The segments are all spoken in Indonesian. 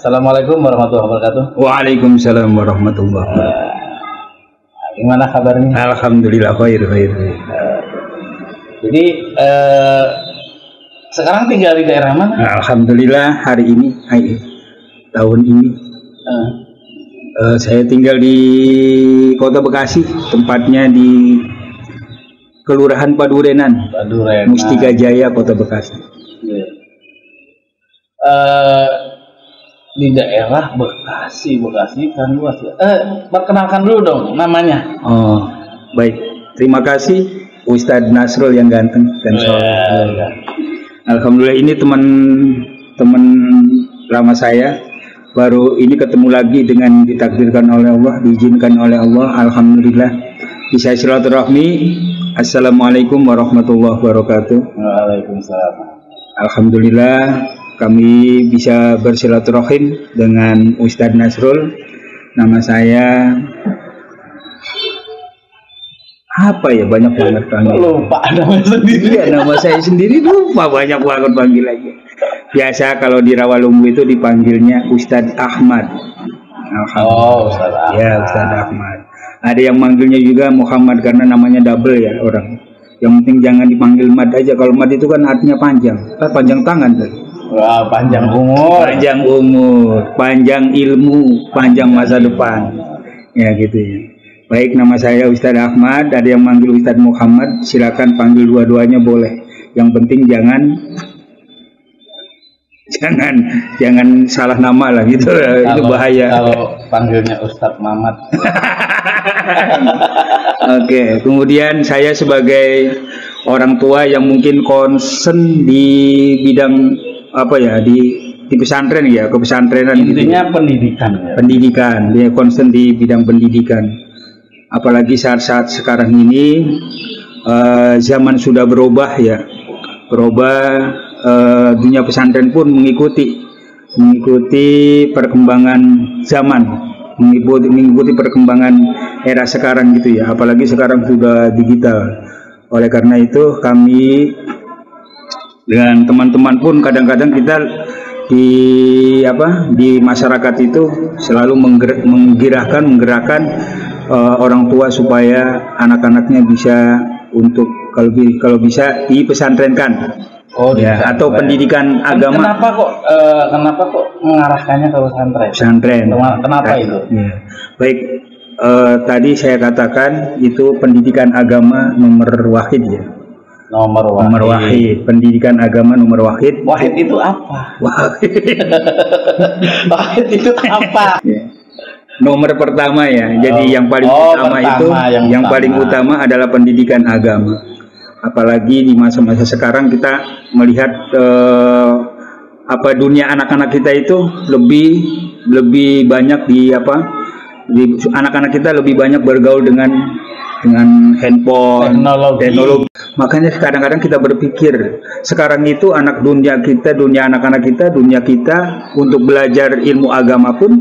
Assalamualaikum warahmatullahi wabarakatuh. Waalaikumsalam warahmatullahi wabarakatuh. Gimana kabarnya? Alhamdulillah khair. Jadi sekarang tinggal di daerah mana? Alhamdulillah hari ini, tahun ini saya tinggal di Kota Bekasi, tempatnya di Kelurahan Padurenan, Mustika Jaya, Kota Bekasi. Di daerah Bekasi kan luas ya. Perkenalkan dulu dong namanya. Oh, baik. Terima kasih Ustadz Nasrul yang ganteng dan soleh. Alhamdulillah ini teman lama saya. Baru ini ketemu lagi dengan ditakdirkan oleh Allah, diizinkan oleh Allah. Alhamdulillah bisa silaturahmi. Assalamualaikum warahmatullahi wabarakatuh. Waalaikumsalam. Alhamdulillah kami bisa bersilaturahim dengan Ustadz Nasrul. Nama saya apa ya, banyak banget panggil. Lupa nama sendiri. Iya, nama saya sendiri lupa, banyak banget panggilannya. Biasa kalau di Rawalumbu itu dipanggilnya Ustadz Ahmad. Oh, Ustadz Ahmad. Ya, Ustadz Ahmad. Ada yang manggilnya juga Muhammad karena namanya double ya orang. Yang penting jangan dipanggil Mad aja. Kalau Mad itu kan artinya panjang. Panjang tangan tuh. Wah, panjang umur. Panjang umur, panjang ilmu, panjang masa depan. Ya gitu ya. Baik, nama saya Ustadz Ahmad. Ada yang manggil Ustadz Muhammad, silakan panggil dua-duanya boleh. Yang penting jangan salah nama lah gitu. Itu bahaya. Kalau panggilnya Ustadz Mamat. Oke, kemudian saya sebagai orang tua yang mungkin concern di bidang apa ya, di pesantren ya, kepesantrenan. Intinya gitu. Pendidikan, dia concern di bidang pendidikan. Apalagi saat-saat sekarang ini zaman sudah berubah ya, dunia pesantren pun mengikuti perkembangan zaman, mengikuti perkembangan era sekarang gitu ya. Apalagi sekarang sudah digital. Oleh karena itu kami dengan teman-teman pun kadang-kadang kita di masyarakat itu selalu menggerakkan orang tua supaya anak-anaknya bisa untuk kalau bisa dipesantrenkan. Oh, ya, atau pendidikan agama. Kenapa kok mengarahkannya ke pesantren? Kenapa itu? Ya. Baik, tadi saya katakan itu pendidikan agama nomor wahid ya. Nomor wahid, pendidikan agama nomor wahid. Wahid itu apa? Wahid itu apa? Ya. Nomor pertama ya. Jadi yang paling utama itu, yang paling utama adalah pendidikan agama. Apalagi di masa-masa sekarang kita melihat dunia anak-anak kita itu lebih banyak anak-anak kita lebih banyak bergaul dengan handphone, teknologi. Makanya kadang-kadang kita berpikir sekarang itu dunia kita untuk belajar ilmu agama pun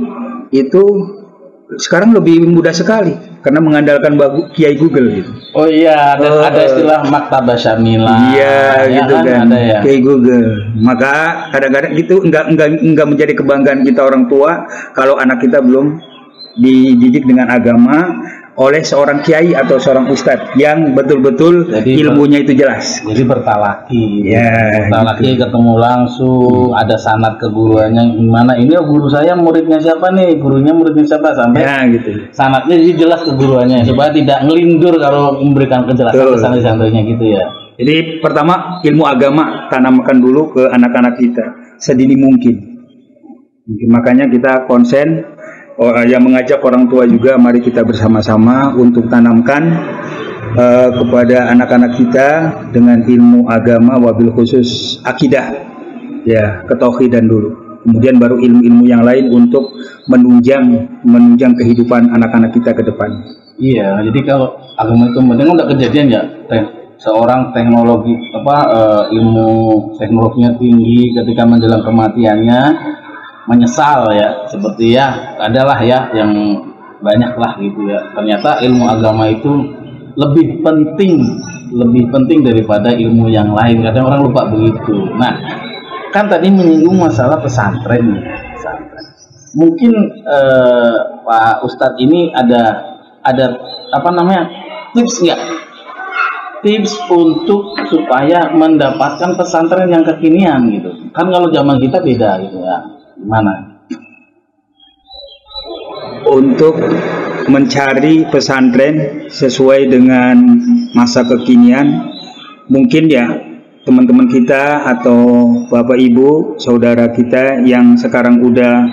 itu sekarang lebih mudah sekali karena mengandalkan Kiai Google gitu. Oh iya, ada istilah maktabah syamilah. Iya, gitu kan. Ada ya. Kiai Google. Maka kadang-kadang itu enggak menjadi kebanggaan kita orang tua kalau anak kita belum dididik dengan agama oleh seorang kiai atau seorang ustadz yang betul-betul ilmunya itu jelas. Jadi bertalaki. Ya, bertalaki gitu. Ketemu langsung, ada sanad ke gurunya gimana. Ini guru saya muridnya siapa nih? Gurunya muridnya siapa sampai ya, gitu. Sanadnya jadi jelas ke gurunya supaya tidak ngelindur kalau memberikan kejelasan ke santri-santrinya gitu ya. Jadi pertama ilmu agama tanamkan dulu ke anak-anak kita sedini mungkin. Makanya kita konsen yang mengajak orang tua juga, mari kita bersama-sama untuk tanamkan kepada anak-anak kita dengan ilmu agama, wabil khusus akidah ya, ketauhidan dulu, kemudian baru ilmu-ilmu yang lain untuk menunjang kehidupan anak-anak kita ke depan. Iya, jadi kalau agama itu penting, udah kejadian ya seorang teknologi ilmu teknologinya tinggi, ketika menjelang kematiannya menyesal ya, seperti ya adalah ya yang banyak lah gitu ya. Ternyata ilmu agama itu lebih penting daripada ilmu yang lain. Kadang orang lupa begitu. Nah, kan tadi menyinggung masalah pesantren. Mungkin Pak Ustadz ini ada apa namanya, tips nggak? Tips untuk supaya mendapatkan pesantren yang kekinian gitu. Kan kalau zaman kita beda gitu ya. Gimana? Untuk mencari pesantren sesuai dengan masa kekinian, mungkin ya teman-teman kita atau bapak ibu saudara kita yang sekarang udah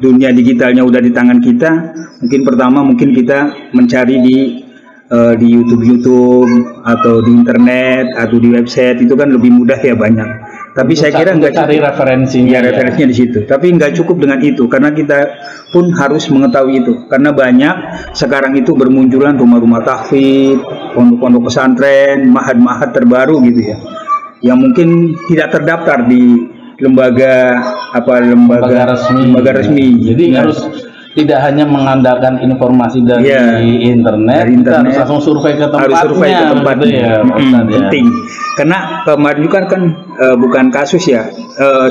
dunia digitalnya udah di tangan kita, mungkin pertama mungkin kita mencari di YouTube atau di internet atau di website, itu kan lebih mudah ya, banyak. Tapi saya kira nggak cari referensinya, referensinya di situ. Tapi nggak cukup dengan itu, karena kita pun harus mengetahui itu. Karena banyak sekarang itu bermunculan rumah-rumah tahfidz, pondok-pondok pesantren, mahad-mahad terbaru gitu ya, yang mungkin tidak terdaftar di lembaga resmi. Jadi harus tidak hanya mengandalkan informasi dari internet, kita harus langsung survei ke tempatnya. Gitu ya, penting. Karena kemarin juga kan bukan kasus ya,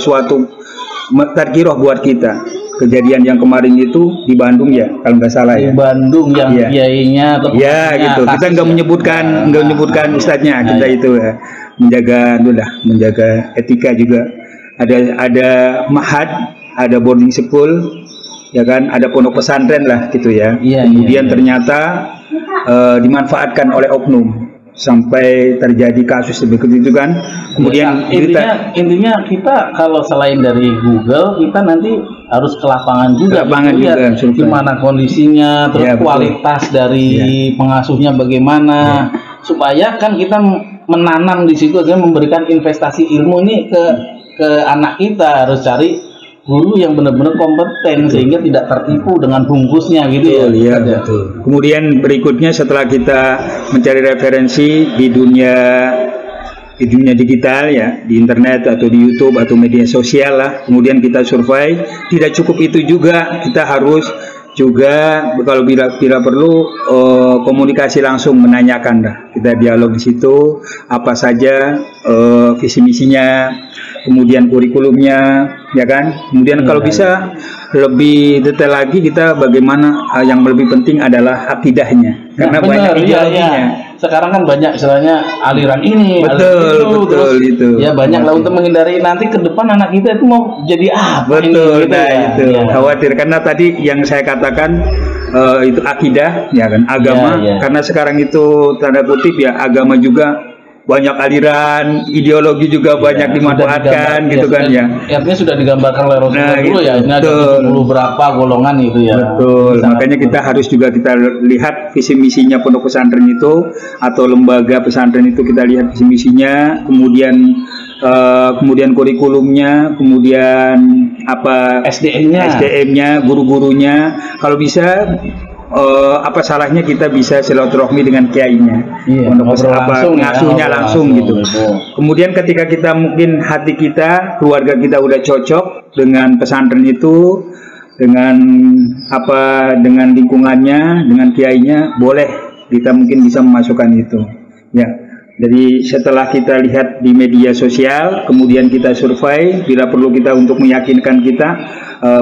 suatu tadkirah buat kita. Kejadian yang kemarin itu di Bandung ya, kalau nggak salah ya. Di Bandung yang biayanya atau gitu. Kita nggak menyebutkan ustadznya, kita itu ya menjaga etika juga. Ada mahad, ada boarding school, ya kan, ada pondok pesantren lah gitu ya. Kemudian ternyata dimanfaatkan oleh oknum sampai terjadi kasus seperti itu kan. Kemudian intinya kita kalau selain dari Google, kita nanti harus ke lapangan juga, lihat gimana kondisinya, terus kualitas dari pengasuhnya bagaimana, supaya kan kita menanam di situ, memberikan investasi ilmu ini ke anak kita. Harus cari guru yang benar-benar kompeten sehingga tidak tertipu dengan bungkusnya gitu ya. Betul. Kemudian berikutnya setelah kita mencari referensi di dunia digital ya, di internet atau di YouTube atau media sosial lah, kemudian kita survei. Tidak cukup itu juga, kita harus juga kalau bila perlu komunikasi langsung, menanyakan dah, kita dialog di situ apa saja visi misinya, kemudian kurikulumnya, ya kan. Kemudian kalau bisa lebih detail lagi, kita bagaimana yang lebih penting adalah akidahnya, karena banyak ideologinya. Sekarang kan banyak istilahnya aliran ini, betul itu. Ya banyak lah, untuk menghindari nanti ke depan anak kita itu mau jadi apa ini, gitu ya. Khawatir karena tadi yang saya katakan itu akidah, ya kan, agama. Karena sekarang itu tanda kutip ya, agama juga banyak aliran, ideologi juga banyak dimanfaatkan gitu kan ya. Artinya sudah digambarkan oleh Rasulullah dulu ya. Ini ada 70 berapa golongan itu ya. Betul. Makanya kita harus juga kita lihat visi misinya pondok pesantren itu atau lembaga pesantren itu, kita lihat visi misinya, kemudian kurikulumnya, kemudian apa SDM-nya, guru-gurunya. Kalau bisa apa salahnya kita bisa silaturahmi dengan kiainya, ngasuhnya langsung gitu. Kemudian ketika kita mungkin hati kita, keluarga kita udah cocok dengan pesantren itu, dengan lingkungannya, dengan kiainya, boleh kita mungkin bisa memasukkan itu ya. Jadi setelah kita lihat di media sosial, kemudian kita survei, bila perlu kita untuk meyakinkan kita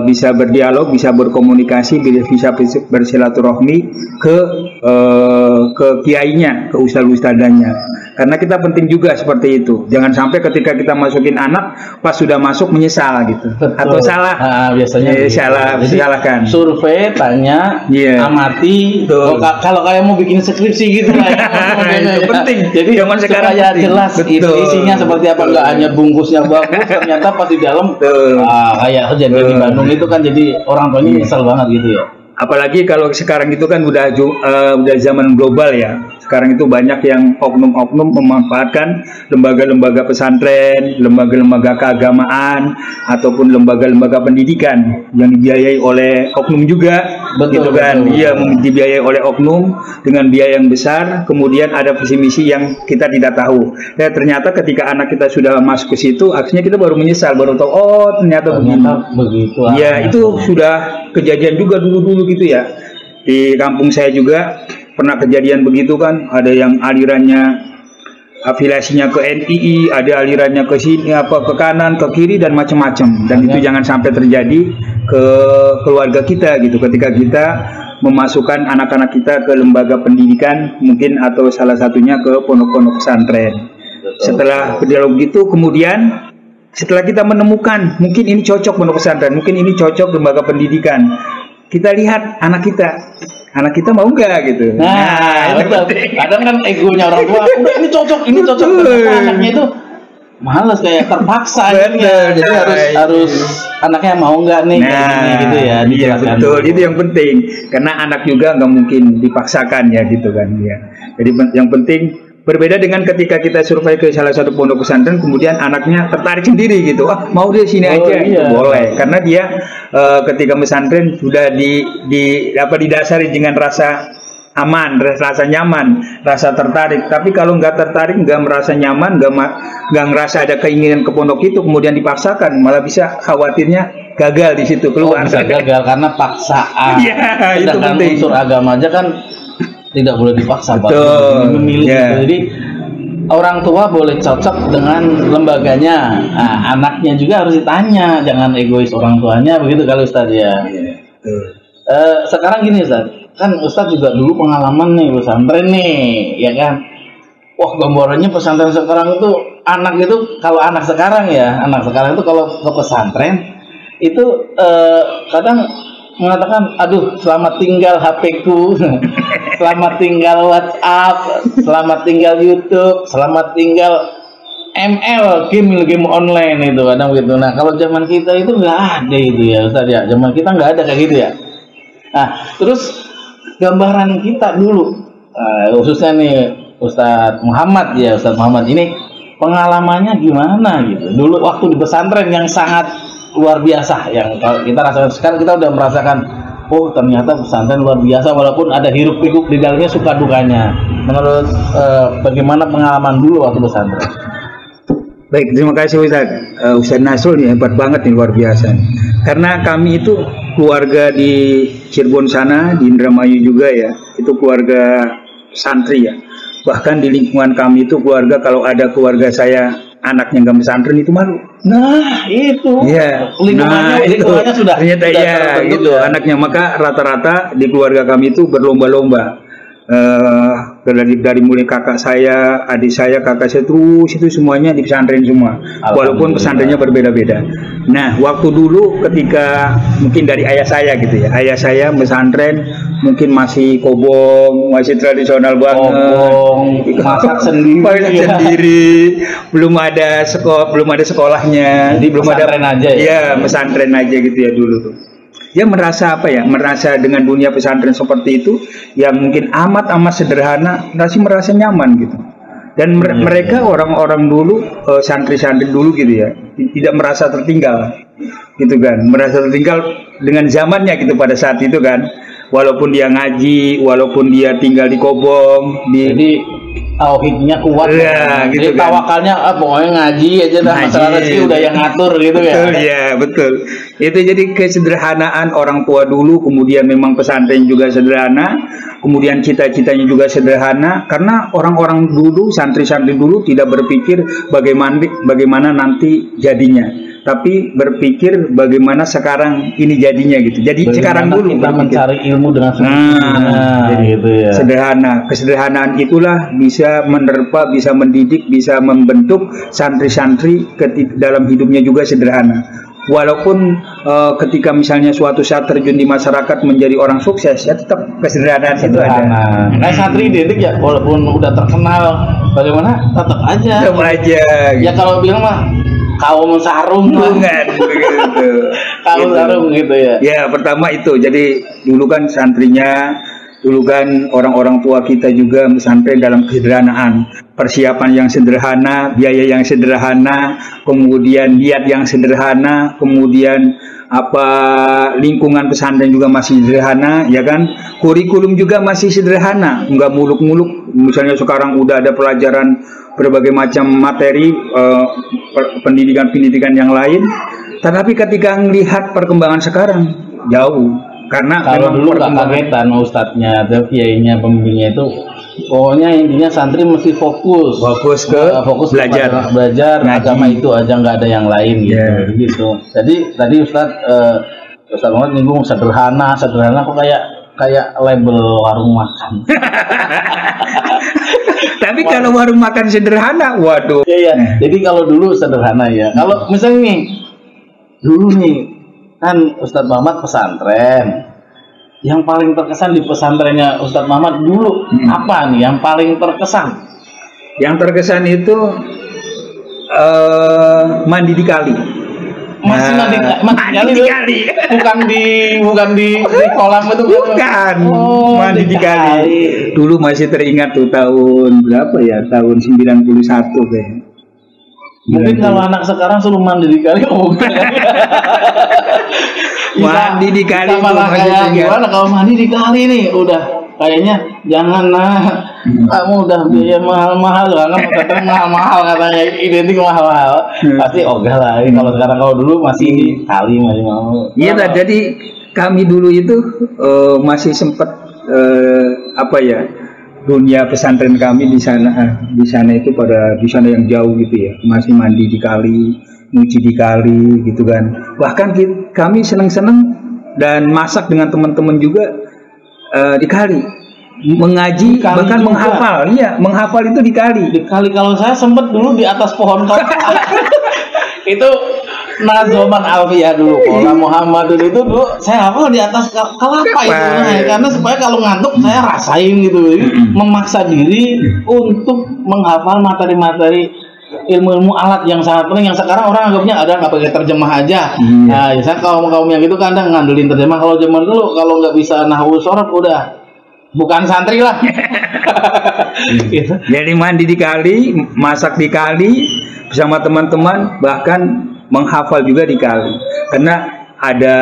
bisa berdialog, bisa berkomunikasi, bisa bersilaturahmi ke kiainya, ke ustadz-ustadzanya. Karena kita penting juga seperti itu. Jangan sampai ketika kita masukin anak, pas sudah masuk menyesal gitu. Betul. Atau salah. Biasanya disalahkan. Survei, tanya, amati. Kalau kayak mau bikin skripsi gitu lah. Itu penting. Jadi zaman sekarang supaya jelas isinya seperti apa, nggak hanya bungkusnya bagus, ternyata pas di dalam kayak kejadian di Bandung itu kan, jadi orang tuanya nyesal banget gitu ya. Apalagi kalau sekarang itu kan udah zaman global ya. Sekarang itu banyak yang oknum-oknum memanfaatkan lembaga-lembaga pesantren, lembaga-lembaga keagamaan, ataupun lembaga-lembaga pendidikan yang dibiayai oleh oknum juga. Betul, gitu kan. Iya, dibiayai oleh oknum dengan biaya yang besar. Kemudian ada visi misi yang kita tidak tahu. Dan ternyata ketika anak kita sudah masuk ke situ, akhirnya kita baru menyesal, baru tahu ternyata begitu. Ya, itu sudah kejadian juga dulu-dulu gitu ya. Di kampung saya juga pernah kejadian begitu kan, ada yang alirannya afiliasinya ke NII, ada alirannya ke sini, apa ke kanan, ke kiri dan macam-macam. Dan itu jangan sampai terjadi ke keluarga kita gitu. Ketika kita memasukkan anak-anak kita ke lembaga pendidikan mungkin atau salah satunya ke pondok-pondok pesantren. Setelah berdialog gitu, kemudian setelah kita menemukan mungkin ini cocok pondok pesantren, mungkin ini cocok lembaga pendidikan, kita lihat anak kita mau nggak gitu. Nah, betul. Kadang kan egonya orang tua, udah ini cocok. Ternyata anaknya itu males, kayak terpaksa ya. Jadi harus anaknya mau nggak nih, kayak gini gitu ya. Iya betul, itu yang penting. Karena anak juga nggak mungkin dipaksakan ya gitu kan ya. Jadi yang penting berbeda dengan ketika kita survei ke salah satu pondok pesantren, kemudian anaknya tertarik sendiri gitu, mau dia sini aja, gitu. Boleh, karena dia ketika pesantren sudah didasari dengan rasa aman, rasa nyaman, rasa tertarik. Tapi kalau nggak tertarik, nggak merasa nyaman, nggak ngerasa ada keinginan ke pondok itu, kemudian dipaksakan, malah bisa khawatirnya gagal di situ, keluar. Bisa gagal karena paksaan. Iya, itu penting. Unsur agama aja kan tidak boleh dipaksa, Pak. Memilih gitu. Jadi orang tua boleh cocok dengan lembaganya. Nah, anaknya juga harus ditanya, jangan egois orang tuanya begitu kalau Ustaz ya. Sekarang gini Ustaz, kan Ustaz juga dulu pengalaman nih pesantren nih, ya kan? Wah, gambarannya pesantren sekarang itu anak itu, kalau anak sekarang itu kalau ke pesantren itu kadang mengatakan, aduh selamat tinggal HP-ku, selamat tinggal WhatsApp, selamat tinggal YouTube, selamat tinggal ML, game online itu kadang begitu. Nah kalau zaman kita itu nggak ada itu ya Ustaz ya, zaman kita nggak ada kayak gitu ya. Nah terus gambaran kita dulu, khususnya nih Ustadz Muhammad ya, Ustadz Muhammad ini pengalamannya gimana gitu dulu waktu di pesantren yang sangat luar biasa, yang kita rasakan sekarang. Kita udah merasakan, oh ternyata pesantren luar biasa walaupun ada hiruk pikuk di dalamnya, suka dukanya. Menurut bagaimana pengalaman dulu waktu pesantren? Baik, terima kasih Ustaz Nasrul nih, hebat banget nih, luar biasa. Karena kami itu keluarga di Cirebon sana, di Indramayu juga ya, itu keluarga santri ya. Bahkan di lingkungan kami itu keluarga, kalau ada keluarga saya anaknya nggak pesantren itu malu. Nah itu, lingkungannya sudah ternyata ya gitu ya. Anaknya, maka rata-rata di keluarga kami itu berlomba-lomba. Dari mulai kakak saya, adik saya, kakak saya, terus itu semuanya di pesantren semua, walaupun pesantrennya berbeda-beda. Nah waktu dulu ketika mungkin dari ayah saya gitu ya, ayah saya pesantren mungkin masih kobong, masih tradisional banget, masak sendiri, belum ada sekolahnya, jadi belum ada aja ya pesantren aja gitu ya dulu tuh. Dia merasa merasa dengan dunia pesantren seperti itu yang mungkin amat sederhana, masih merasa nyaman gitu. Dan mereka orang-orang dulu, santri-santri dulu gitu ya, tidak merasa tertinggal gitu kan, merasa tertinggal dengan zamannya gitu pada saat itu kan. Walaupun dia ngaji, walaupun dia tinggal di kobong, jadi tauhidnya kuat ya, gitu kan. Tawakalnya pokoknya ngaji aja dah, masalah rezeki udah yang ngatur gitu ya. Betul ya, betul. Itu jadi kesederhanaan orang tua dulu, kemudian memang pesantren juga sederhana, kemudian cita-citanya juga sederhana, karena orang-orang dulu, santri-santri dulu tidak berpikir bagaimana nanti jadinya, tapi berpikir bagaimana sekarang ini jadinya gitu. Jadi bagaimana sekarang dulu kita mencari ilmu dengan sederhana, gitu ya. Sederhana, kesederhanaan itulah bisa menerpa, bisa mendidik, bisa membentuk santri-santri dalam hidupnya juga sederhana. Walaupun ketika misalnya suatu saat terjun di masyarakat menjadi orang sukses, ya tetap kesederhanaan itu ada. Nah santri didik ya, walaupun udah terkenal, bagaimana tetap aja. Tetap aja. Ya kalau bilang mah kaum sarung begitu. Kaum sarung gitu ya. Ya pertama itu, jadi dulu kan santrinya, dulu kan orang-orang tua kita juga pesantren dalam kesederhanaan, persiapan yang sederhana, biaya yang sederhana, kemudian niat yang sederhana, kemudian lingkungan pesantren juga masih sederhana, ya kan? Kurikulum juga masih sederhana, nggak muluk-muluk. Misalnya sekarang udah ada pelajaran berbagai macam materi, pendidikan yang lain. Tetapi ketika melihat perkembangan sekarang jauh, karena kalau dulu nggak kagetan ustadznya, kiainya, pembimbingnya itu Pokoknya intinya santri mesti fokus fokus ke belajar agama itu aja, nggak ada yang lain gitu. Jadi tadi Ustadz Muhammad nyinggung sederhana kok kayak label warung makan. Tapi kalau warung makan sederhana, waduh. Iya. Jadi kalau dulu sederhana ya. Kalau misalnya nih, dulu nih kan Ustadz Muhammad pesantren. Yang paling terkesan di pesantrennya Ustadz Muhammad dulu apa nih? Yang paling terkesan? Yang terkesan itu mandi di kali. Masih mandi di kali. Bukan di kolam itu. Bukan. Mandi di kali. Dulu masih teringat tuh tahun berapa ya? Tahun 91 deh. Mungkin kalau anak sekarang suruh mandi di kali, mandi di kali itu kayak gimana kalau mandi di kali nih udah kayaknya jangan kamu udah biaya mahal-mahal kan mahal-mahal katanya identik mahal-mahal pasti ogah lah kalau sekarang. Kalau dulu masih di kali masih mau. Iya jadi kami dulu itu masih sempat dunia pesantren kami di sana itu di sana yang jauh gitu ya, masih mandi di kali, nyuci di kali gitu kan. Bahkan kami seneng-seneng dan masak dengan teman-teman juga di kali, mengaji bahkan juga. menghafal itu di kali. Kalau saya sempat dulu di atas pohon itu Nazoman Alfiyah dulu, Kola Muhammadun itu dulu saya hafal di atas kelapa itu, karena supaya kalau ngantuk saya rasain gitu, memaksa diri untuk menghafal materi-materi ilmu-ilmu alat yang sangat penting yang sekarang orang anggapnya ada nggak pakai terjemah aja. Nah, saya kaum yang gitu kadang ngandelin terjemah. Kalau zaman dulu kalau nggak bisa nahwu shorof udah bukan santri lah. Gitu. Jadi mandi di kali, masak di kali bersama teman-teman, bahkan menghafal juga di kali. Karena ada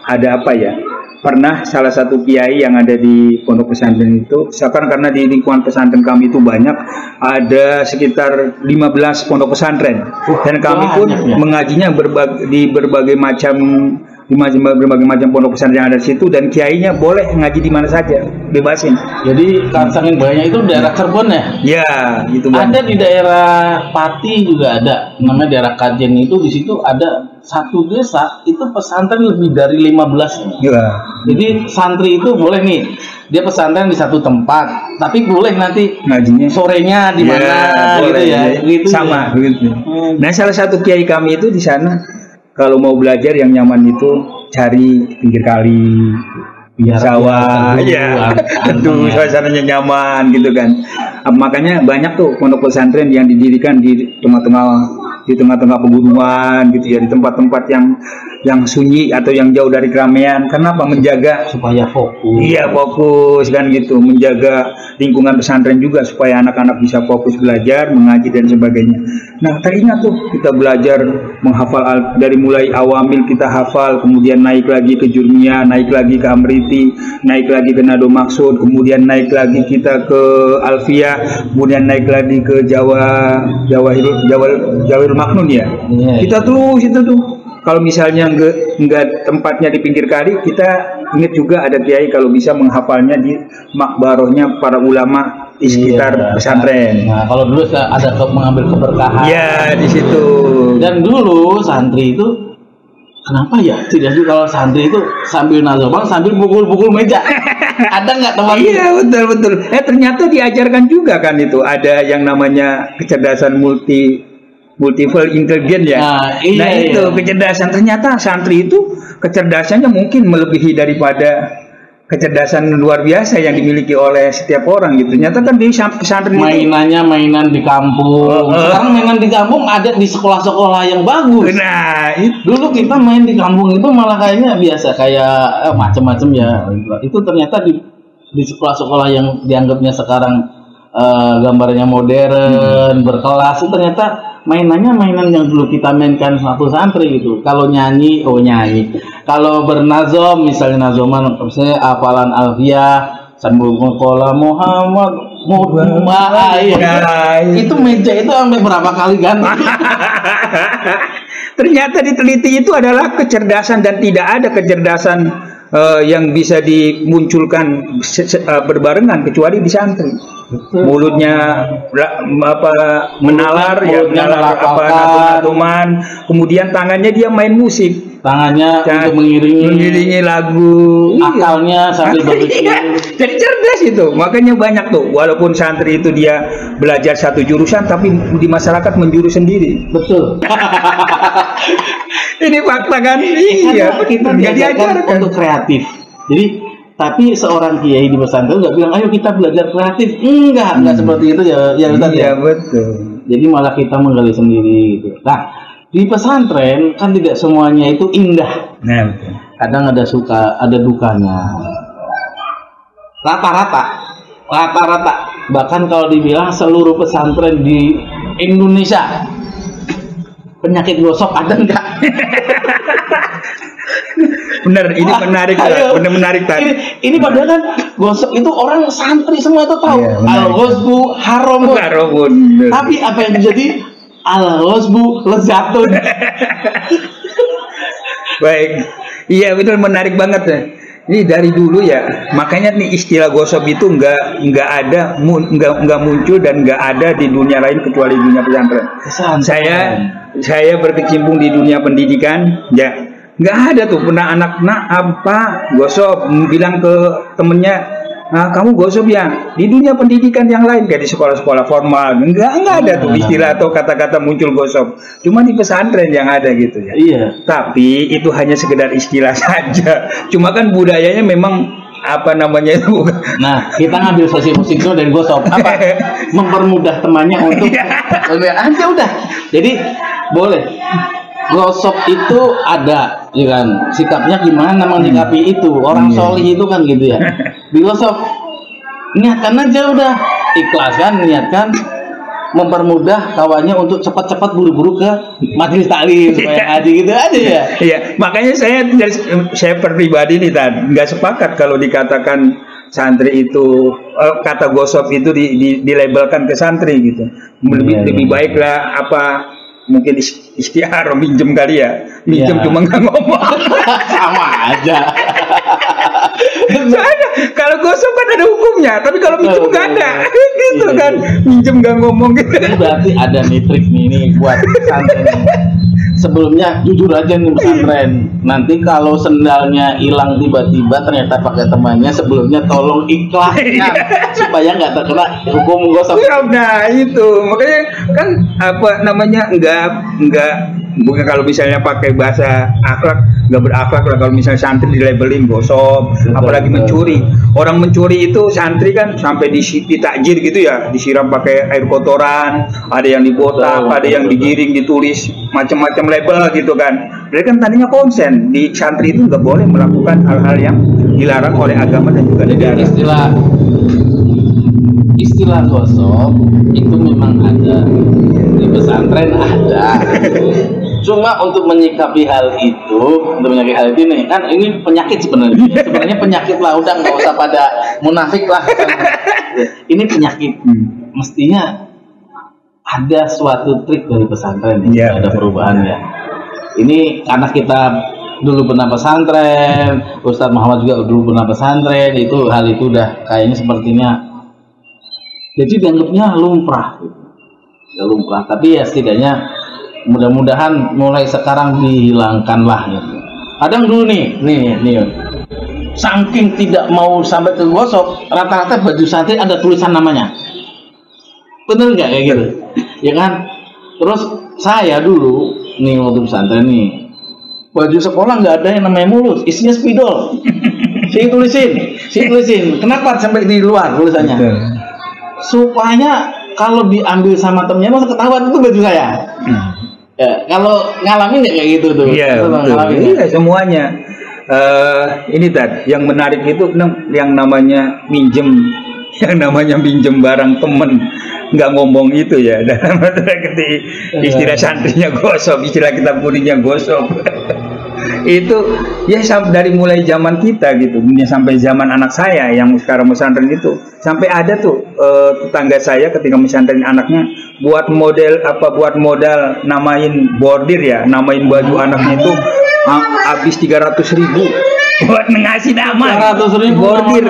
apa ya? Pernah salah satu kiai yang ada di pondok pesantren itu, sekarang karena di lingkungan pesantren kami itu banyak, ada sekitar 15 pondok pesantren, dan kami pun mengajinya di berbagai macam pondok pesantren yang ada di situ, dan kiainya boleh ngaji di mana saja, bebasin. Jadi saking banyak itu daerah Cirebon ya? Ya, itu banyak. Ada di daerah Pati juga ada, namanya daerah Kajen itu, di situ ada satu desa itu pesantren lebih dari 15. Ya. Jadi santri itu boleh nih, dia pesantren di satu tempat, tapi boleh nanti ngajinya sorenya di mana gitu ya. Gitu sama begitu. Nah, salah satu kiai kami itu di sana kalau mau belajar yang nyaman itu cari pinggir kali, pinggir sawah, tentu suasananya nyaman gitu kan. Makanya banyak tuh pondok pesantren yang didirikan di tengah-tengah pegunungan gitu ya, di tempat-tempat yang sunyi atau yang jauh dari keramaian. Kenapa? Menjaga supaya fokus. Iya, fokus kan gitu, menjaga lingkungan pesantren juga supaya anak-anak bisa fokus belajar, mengaji dan sebagainya. Nah, teringat tuh kita belajar menghafal dari mulai awamil kita hafal, kemudian naik lagi ke Jurmiyah, naik lagi ke Amriti, naik lagi ke Nado Maksud, kemudian naik lagi kita ke Alfiyah, kemudian naik lagi ke Jawahirul Maknun ya. Kita terus itu tuh. Kalau misalnya enggak tempatnya di pinggir kali, kita ingat juga ada kiai kalau bisa menghafalnya di makbarohnya para ulama di sekitar pesantren. Nah, kalau dulu ada mengambil keberkahan. Ya, di situ. Dan dulu santri itu kenapa ya? Tidak sih kalau santri itu sambil nazobang sambil pukul-pukul meja. Ada nggak teman? Iya, betul. Ternyata diajarkan juga kan itu. Ada yang namanya kecerdasan multiple intelligence ya. Nah, itu kecerdasan. Ternyata santri itu kecerdasannya mungkin melebihi daripada kecerdasan luar biasa yang dimiliki oleh setiap orang gitu. Ternyata kan di pesantren mainannya mainan di kampung. Sekarang mainan di kampung ada di sekolah-sekolah yang bagus. Nah, dulu kita main di kampung itu malah kayaknya biasa, kayak macam-macam ya. Itu ternyata di sekolah-sekolah yang dianggapnya sekarang gambarnya modern, berkelas, itu ternyata mainannya mainan yang dulu kita mainkan satu santri gitu. Kalau nyanyi. Kalau bernazom, misalnya nazoman, misalnya hafalan Alfiyah, sambil Kola Muhammad itu meja itu sampai berapa kali ganti. Ternyata diteliti itu adalah kecerdasan, dan tidak ada kecerdasan yang bisa dimunculkan berbarengan kecuali di santri. Mulutnya menalar, ya menalar natum-natuman, kemudian tangannya dia main musik, tangannya untuk mengiringi lagu, akalnya sambil berpikir. Jadi cerdas itu, makanya banyak tuh, walaupun santri itu dia belajar satu jurusan, tapi di masyarakat menjurus sendiri. Betul. Ini fakta kan? Iya, kita diajarkan untuk kreatif. Jadi, tapi seorang kiai di pesantren nggak bilang, ayo kita belajar kreatif. Enggak seperti itu ya. Iya, betul. Jadi malah kita menggali sendiri. Gitu. Nah, di pesantren kan tidak semuanya itu indah. Nah, betul. Kadang ada suka, ada dukanya. Rata-rata. Bahkan kalau dibilang seluruh pesantren di Indonesia, penyakit gosok ada enggak? Bener, ini menarik. Bener menarik tadi. Ini padahal kan gosok itu orang santri semua itu tahu. Iya, al-ghosbu haramun. Tapi apa yang terjadi? Al-ghosbu lezatun. Baik. Iya, betul, menarik banget ya. Ini dari dulu ya, makanya nih istilah gosok itu nggak muncul dan nggak ada di dunia lain kecuali dunia pesantren. Saya berkecimpung di dunia pendidikan, ya nggak ada tuh pernah anak apa gosok bilang ke temennya, kamu gosok ya. Di dunia pendidikan yang lain kayak di sekolah-sekolah formal nggak ada tuh istilah atau kata-kata muncul gosok. Cuma di pesantren yang ada gitu ya. Iya. Tapi itu hanya sekedar istilah saja. Cuma kan budayanya memang apa namanya itu. Nah, kita ngambil sosio-musik dan gosok apa? Mempermudah temannya untuk aja udah. Jadi boleh. Gosok itu ada, ya kan? Sikapnya gimana menyikapi itu? Orang solih itu kan gitu ya. Digosok, niatkan aja udah, ikhlas kan, niatkan mempermudah kawannya untuk cepat-cepat buru-buru ke majelis taklim supaya ngaji gitu aja ya. Iya, makanya saya pribadi nih nggak sepakat kalau dikatakan santri itu kata gosok itu dilabelkan ke santri gitu. Lebih baiklah apa? Mungkin istiar minjem kali ya, cuma nggak ngomong. Sama aja. Soalnya kalau gosok kan ada hukumnya, tapi kalau minjem nggak ada, gitu kan, minjem nggak ngomong gitu. Ini berarti ada nih trik nih buat pesantren. Sebelumnya jujur aja nih pesantren. Nanti kalau sendalnya hilang tiba-tiba ternyata pakai temannya, sebelumnya tolong ikhlaskan supaya nggak terkena hukum gosok. Nah itu makanya kan apa namanya bukan kalau misalnya pakai bahasa akhlak nggak berakhlak lah kalau misalnya santri dilabelin gosok, apalagi mencuri. Orang mencuri itu santri kan sampai ditakjir gitu ya, disiram pakai air kotoran, ada yang dibotak, ada yang digiring, ditulis macam-macam label gitu kan. Jadi kan tadinya konsen di santri itu nggak boleh melakukan hal-hal yang dilarang oleh agama dan juga negara. Istilah gosok itu memang ada di pesantren ada. Cuma untuk menyikapi hal itu, nih kan ini penyakit sebenarnya. Sebenarnya penyakit lah, udah nggak usah pada munafik lah. Ini penyakit. Mestinya ada suatu trik dari pesantren ya, ada perubahannya. Ini karena kita dulu pernah pesantren, Ustadz Muhammad juga dulu pernah pesantren, itu hal itu udah kayaknya sepertinya jadi dianggapnya lumrah gitu. Ya lumrah, tapi ya setidaknya mudah-mudahan mulai sekarang dihilangkan lah gitu. Kadang dulu nih, saking tidak mau sampai ke gosok, rata-rata baju santri ada tulisan namanya. Bener nggak kayak gitu? Ya kan? Terus saya dulu nih waktu pesantren nih, baju sekolah nggak ada yang namanya mulus, isinya spidol. Si tulisin. Kenapa sampai di luar tulisannya? Supaya kalau diambil sama temennya masuk ketahuan itu baju saya. Ya, kalau ngalamin ya kayak gitu tuh. Iya, semuanya. Ini yang menarik itu yang namanya minjem barang temen, nggak ngomong itu ya. Dalam istilah santrinya gosok, istilah kita punya gosok. Itu ya dari mulai zaman kita gitu, sampai zaman anak saya yang sekarang pesantren itu, sampai ada tuh tetangga saya ketika pesantren anaknya buat modal namain bordir ya, namain baju anaknya itu habis 300.000 buat ngasih nama 300.000 bordir.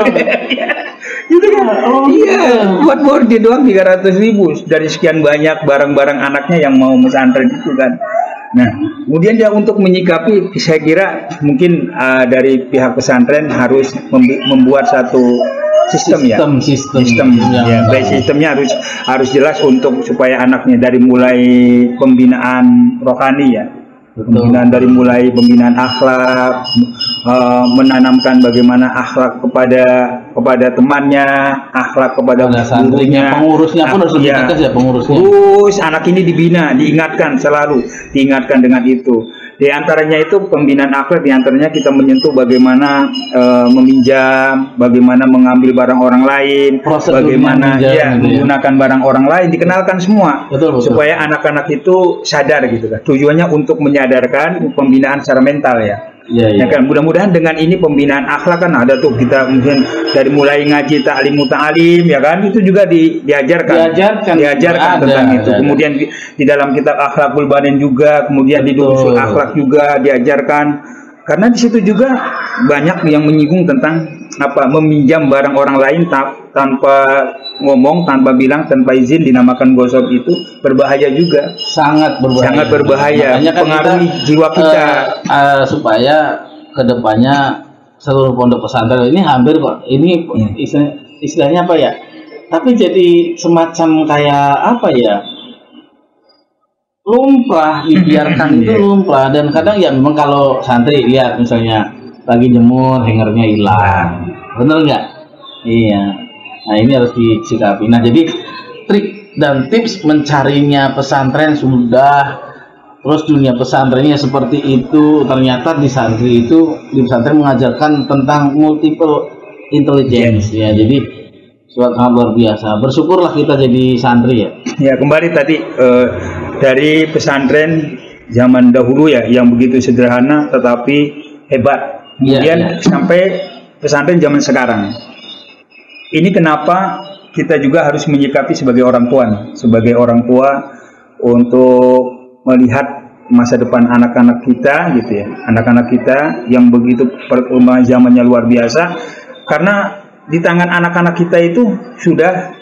Gitu kan? Iya, buat bordir doang 300.000 dari sekian banyak barang-barang anaknya yang mau pesantren itu kan. Nah, kemudian dia untuk menyikapi, saya kira mungkin dari pihak pesantren harus membuat satu sistem ya. Baik sistemnya harus jelas untuk supaya anaknya dari mulai pembinaan rohani ya. Pembinaan dari mulai pembinaan akhlak, menanamkan bagaimana akhlak kepada temannya, akhlak kepada santrinya, pengurusnya pun harus diingatkan ya, pengurusnya. Terus anak ini dibina, diingatkan selalu, diingatkan dengan itu. Di antaranya itu pembinaan akhlak, di antaranya kita menyentuh bagaimana meminjam, bagaimana mengambil barang orang lain, bagaimana menggunakan barang orang lain, dikenalkan semua. Betul. Supaya anak-anak itu sadar gitu kan. Tujuannya untuk menyadarkan pembinaan secara mental ya. Ya kan, mudah-mudahan dengan ini pembinaan akhlak kan ada tuh, kita mungkin dari mulai ngaji ta'lim ya kan, itu juga diajarkan tentang itu. Kemudian di dalam kitab Akhlaqul Banin juga, kemudian di Durusul Akhlak juga diajarkan, karena di situ juga banyak yang menyinggung tentang meminjam barang orang lain tanpa ngomong, tanpa bilang, tanpa izin, dinamakan gosok, itu berbahaya juga, sangat berbahaya, mempengaruhi jiwa kita. Supaya kedepannya seluruh pondok pesantren ini hampir kok ini istilahnya apa ya, tapi jadi semacam kayak apa ya, lumrah, dibiarkan itu lumrah. Dan kadang ya memang kalau santri lihat misalnya lagi jemur hangernya hilang, bener nggak? Iya. Nah ini harus disikapi. Nah jadi trik dan tips mencarinya pesantren sudah, terus dunia pesantrennya seperti itu. Ternyata di pesantren mengajarkan tentang multiple intelligence ya. Jadi suatu hal luar biasa. Bersyukurlah kita jadi santri ya. Ya kembali tadi dari pesantren zaman dahulu ya, yang begitu sederhana tetapi hebat. Kemudian sampai pesantren zaman sekarang. Ini kenapa kita juga harus menyikapi sebagai orang tua untuk melihat masa depan anak-anak kita gitu ya, anak-anak kita yang begitu perkembangan zamannya luar biasa. Karena di tangan anak-anak kita itu sudah,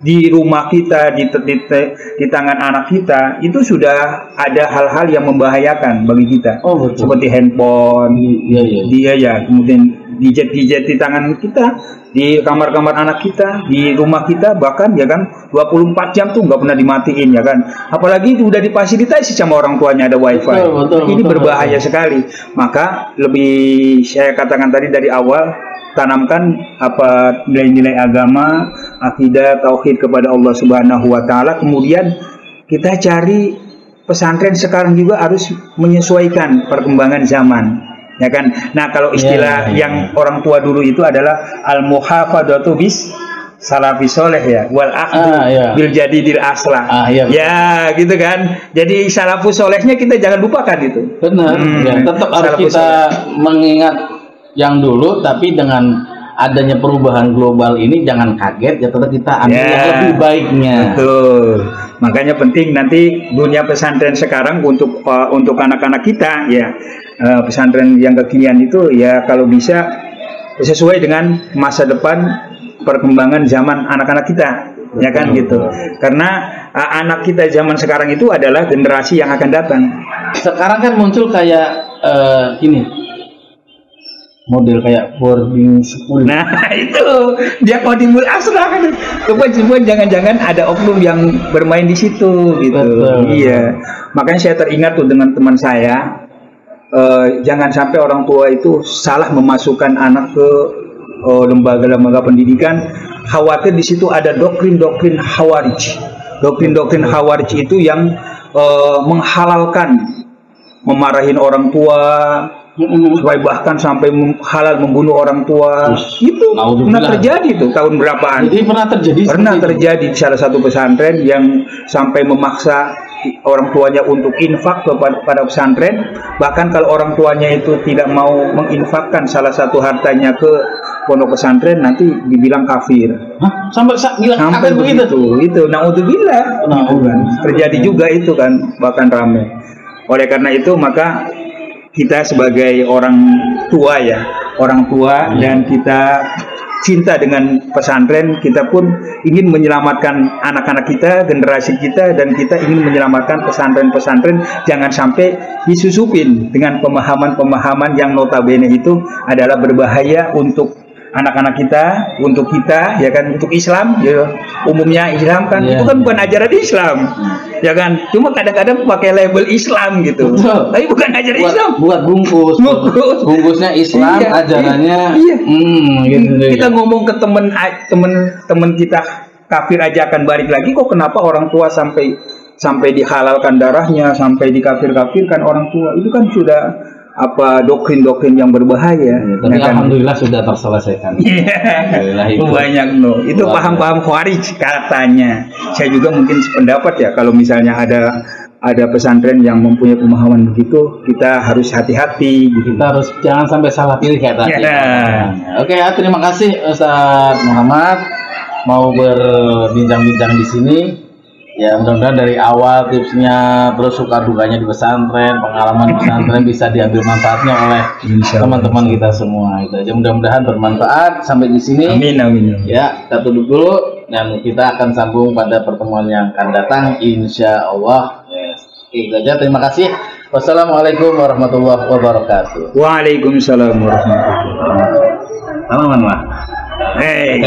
di rumah kita, di tangan anak kita itu sudah ada hal-hal yang membahayakan bagi kita, seperti handphone, kemudian gadget di tangan kita, di kamar-kamar anak kita, di rumah kita, bahkan ya kan 24 jam tuh nggak pernah dimatiin ya kan. Apalagi itu udah difasilitasi sama orang tuanya ada wifi. Ini berbahaya sekali. Maka lebih saya katakan tadi dari awal, tanamkan nilai-nilai agama, akidah, tauhid kepada Allah Subhanahu wa taala. Kemudian kita cari pesantren sekarang juga harus menyesuaikan perkembangan zaman. Ya kan. Nah, kalau istilah yang orang tua dulu itu adalah al-muhafadzatu bis salafi soleh ya, wal akhdhu bil jadidil aslah. Ya, gitu kan. Jadi salafus solehnya kita jangan lupakan itu. Benar. Tetap harus kita mengingat yang dulu, tapi dengan adanya perubahan global ini jangan kaget ya, tetap kita ambil yang lebih baiknya. Betul. Makanya penting nanti dunia pesantren sekarang untuk anak-anak kita ya, pesantren yang kekinian itu ya kalau bisa sesuai dengan masa depan perkembangan zaman anak-anak kita. Ya kan gitu. Karena anak kita zaman sekarang itu adalah generasi yang akan datang. Sekarang kan muncul kayak gini, model kayak boarding school. Nah itu dia kodimul asrah kan. Coba jangan-jangan ada oknum yang bermain di situ gitu. Betul. Iya. Makanya saya teringat tuh dengan teman saya. Jangan sampai orang tua itu salah memasukkan anak ke lembaga-lembaga pendidikan. Khawatir di situ ada doktrin-doktrin Khawarij. Doktrin-doktrin Khawarij itu yang menghalalkan memarahin orang tua, supaya bahkan sampai halal membunuh orang tua. Itu pernah terjadi tuh tahun berapaan. Jadi pernah terjadi di salah satu pesantren yang sampai memaksa orang tuanya untuk infak kepada pesantren. Bahkan kalau orang tuanya itu tidak mau menginfakkan salah satu hartanya ke pondok pesantren, nanti dibilang kafir. Sampai bilang kafir begitu? Itu naudzubillah. Terjadi juga itu kan, bahkan ramai. Oleh karena itu maka kita sebagai orang tua ya orang tua dan kita cinta dengan pesantren, kita pun ingin menyelamatkan anak-anak kita, generasi kita, dan kita ingin menyelamatkan pesantren-pesantren jangan sampai disusupin dengan pemahaman-pemahaman yang notabene itu adalah berbahaya untuk anak-anak kita, untuk kita, ya kan, untuk Islam, ya umumnya Islam kan, itu kan bukan ajaran Islam, ya kan, cuma kadang-kadang pakai label Islam gitu, tapi bukan ajaran Islam. Buat bungkusnya Islam, ajarannya, gitu. Kita ngomong ke temen kita kafir aja akan balik lagi, kok kenapa orang tua sampai dihalalkan darahnya, sampai dikafir-kafirkan orang tua, itu kan sudah doktrin-doktrin yang berbahaya. Tapi alhamdulillah sudah terselesaikan. Banyak loh. Itu paham-paham Khawarij katanya. Saya juga mungkin sependapat ya, kalau misalnya ada pesantren yang mempunyai pemahaman begitu, kita harus hati-hati. Kita harus jangan sampai salah pilih kayak tadi. Oke ya, terima kasih Ustaz Muhammad mau berbincang-bincang di sini. Ya, mudah-mudahan dari awal tipsnya, terus suka dukanya di pesantren, pengalaman pesantren bisa diambil manfaatnya oleh teman-teman kita semua. Itu aja, mudah-mudahan bermanfaat. Sampai di sini. Amin, amin. Ya, kita tutup dulu dan kita akan sambung pada pertemuan yang akan datang, insya Allah. Oke, itu aja. Terima kasih. Wassalamualaikum warahmatullahi wabarakatuh. Waalaikumsalam warahmatullahi wabarakatuh. Salaman, Mas. Hey.